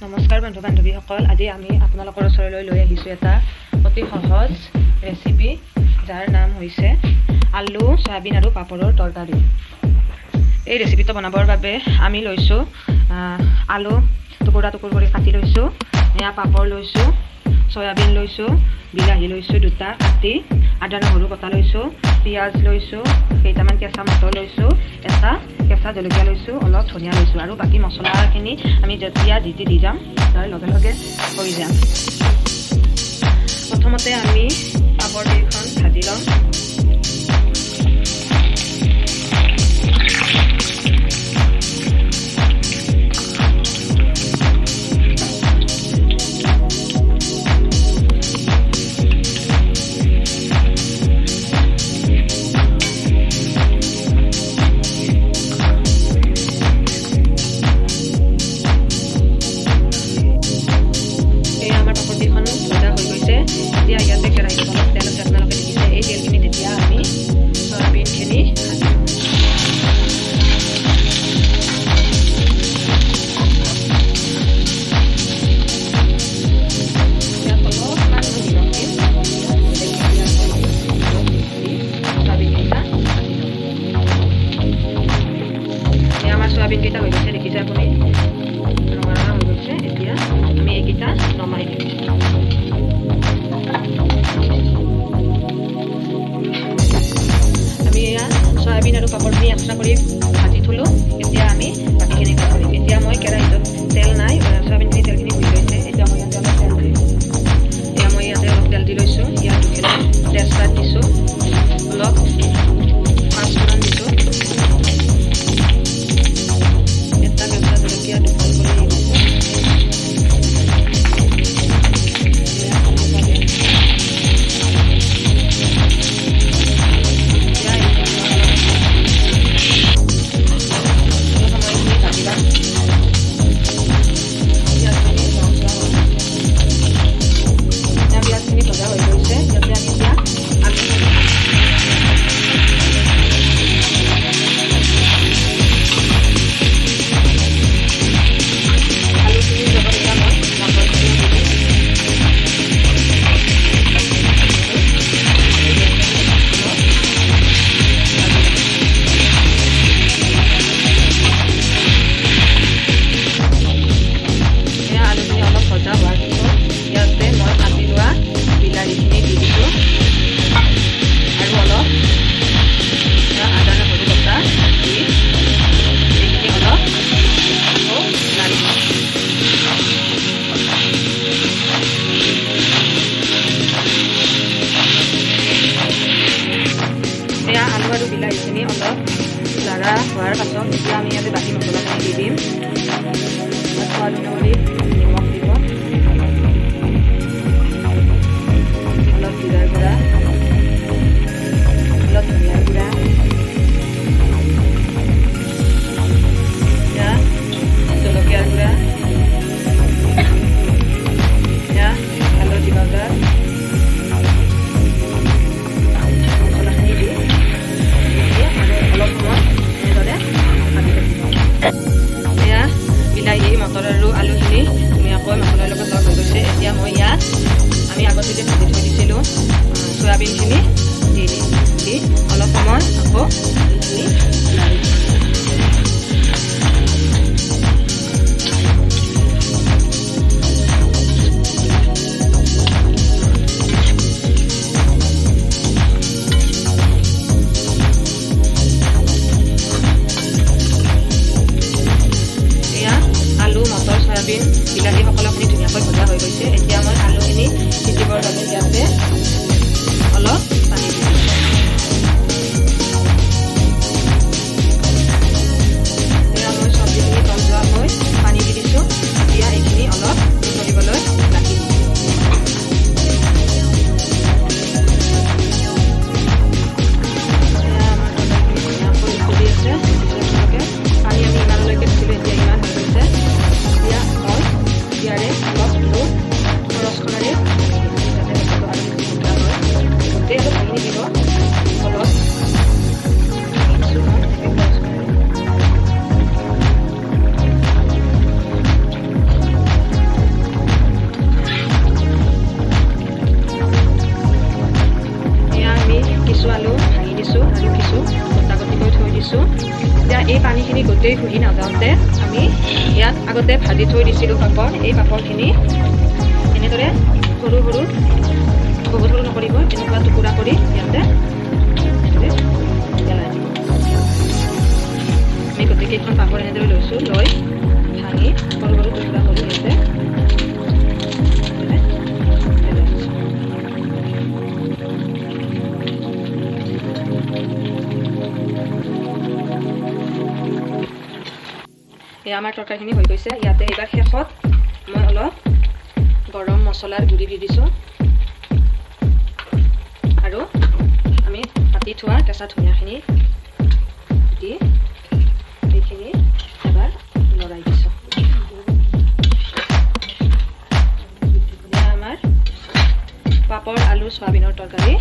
নমস্কাৰ বন্ধু বান্ধৱীসকল, আজি আমি আপোনালোকৰ ওচৰলৈ লৈ আহিছোঁ এটা অতি সহজ ৰেচিপি, যাৰ নাম হৈছে আলু সয়াবিন আৰু পাপৰৰ তৰকাৰী। এই ৰেচিপিটো বনাবৰ বাবে আমি লৈছোঁ আলু টুকুৰা টুকুৰ কৰি কাটি লৈছোঁ, এয়া পাপৰ লৈছোঁ, সয়াবিন লৈছোঁ, বিলাহী লৈছোঁ দুটা কাটি, আদা নহৰু কটা লৈছোঁ, পিঁয়াজ লৈছোঁ, কেইটামান কেঁচা মটৰ লৈছোঁ, এটা কেঁচা জলকীয়া লৈছোঁ, অলপ ধনিয়া লৈছোঁ আৰু বাকী মছলাখিনি আমি যেতিয়া দি যাম তাৰ লগে লগে হৈ যাম। প্ৰথমতে আমি পাপৰকেইখন ভাজি ল'ম। এতিয়া ইয়াতে কেৰাহীত অলপ তেল আছে, আপোনালোকে দেখিছে। এই তেলখিনি তেতিয়া আমি চয়াবিনখিনি আমাৰ চয়াবিনকেইটা হৈ গৈছে, দেখিছে আপুনি ৰঙা ৰঙা হৈ গৈছে। এতিয়া আমি এইকেইটা নমাই দিম। সয়াবিন আৰু পাপৰখিনি এক্সট্ৰা কৰি ভাজি থলোঁ। এতিয়া আমি বাকীখিনি কৰিম। এতিয়া মই কেৰাহীটোত তেল নাই, সয়াবিনখিনি তেলখিনি হৈ গৈছে। এতিয়া মই ইয়াতে অলপ তেল দি লৈছোঁ। ইয়াত দুখিনি তেজপাত দিছোঁ, অলপ পাঁচফোৰণ দিছোঁ, এটা কেঁচা জলকীয়া দুফাল কৰি দিছোঁ। আলু আৰু বিলাহীখিনি অলপ লাৰা হোৱাৰ পাছত এতিয়া আমি ইয়াতে বাকী মছলাখিনি দি দিম। সোৱাদ অনুসৰি নিমখ দিব, অলপ জিৰাৰ গুড়া, অলপ ধনিয়াৰ গুড়া, জলকীয়াৰ গুড়া, হালধি পাউডাৰ, বিলাহী মটৰ আৰু আলুখিনি ধুনীয়াকৈ মছলাৰ লগত লগ হৈ গৈছে। এতিয়া মই ইয়াত আমি আগতে যে ভাজি থৈ দিছিলোঁ চয়াবিনখিনি দি অলপ সময় আকৌ লাৰি সয়াবিন বিলাহী সকলোখিনি ধুনীয়াকৈ ভজা হৈ গৈছে। এতিয়া মই আলুখিনি সিজিবৰ বাবে ইয়াতে অলপ পানী দিছোঁ। দিছোঁ আৰু কিছু গটাগটি কৰি থৈ দিছোঁ। এতিয়া এই পানীখিনি গোটেই শুহি নাযাওঁতে আমি ইয়াত আগতে ভাজি থৈ দিছিলোঁ পাপৰ। এই পাপৰখিনি এনেদৰে সৰু সৰু, বহুত সৰু নকৰিব, এনেকুৱা টুকুৰা কৰি ইয়াতে পেলাই দিব। আমি গোটেইকেইখন পাপৰ এনেদৰে লৈছোঁ, লৈ ভাঙি সৰু সৰু টুকুৰা কৰি ইয়াতে আমাৰ তৰকাৰীখিনি হৈ গৈছে। ইয়াতে এইবাৰ শেষত মই অলপ গৰম মছলাৰ গুড়ি দি দিছোঁ আৰু আমি কাটি থোৱা কেঁচা ধনিয়াখিনি দি এইখিনি এবাৰ লৰাই দিছোঁ। আমাৰ পাপৰ, আলু, চয়াবিনৰ তৰকাৰী